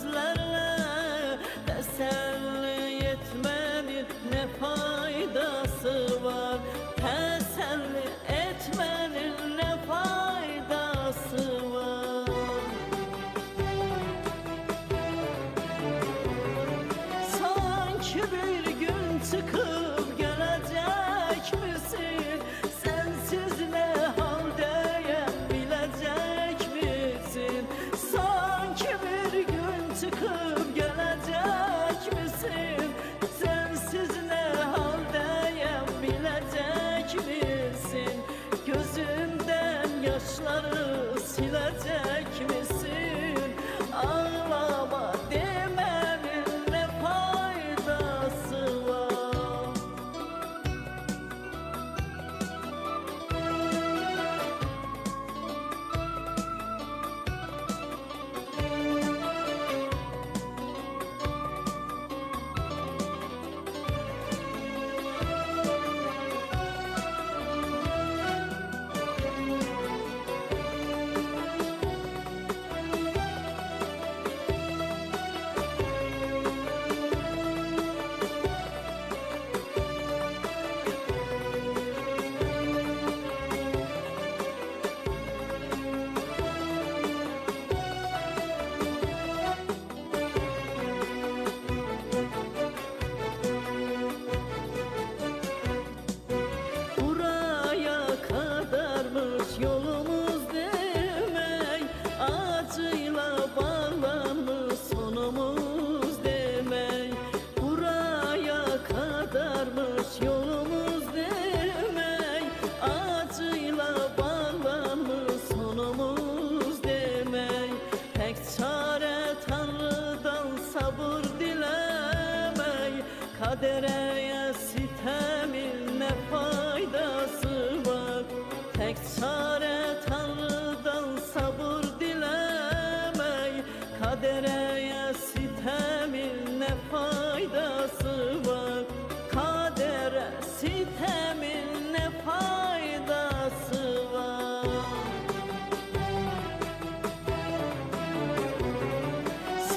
sözlerle teselli etmenin ne faydası var? Teselli etmenin ne faydası var? Sanki bir gün çıkıp gelecek misin? Sensiz ne haldeyim bilecek misin? Sanki bir gün çıkıp gelecek misin? Sensiz ne haldeyim bilecek misin? Gözümden yaşları silecek misin? Ağlama demenin ne faydası var? Yolumuz demek, acıyla bağlanmış sonumuz demek. Buraya kadarmış yolumuz demek, acıyla bağlanmış sonumuz demek. Tek çare Tanrı'dan sabır dilemek, kadere sitemin ne faydası var? Tek çare Tanrı'dan sabır dilemek, kadere sitemin ne faydası var? Kadere sitemin ne faydası var?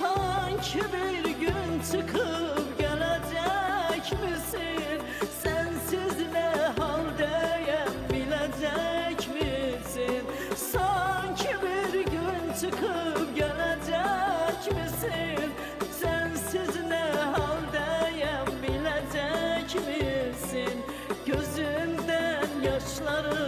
Sanki bir gün çıkıp gelecek misin? Sensiz ne haldeyim bilecek misin? Sanki bir gün çıkıp gelecek misin? Sensiz ne haldeyim bilecek misin? Gözümden yaşları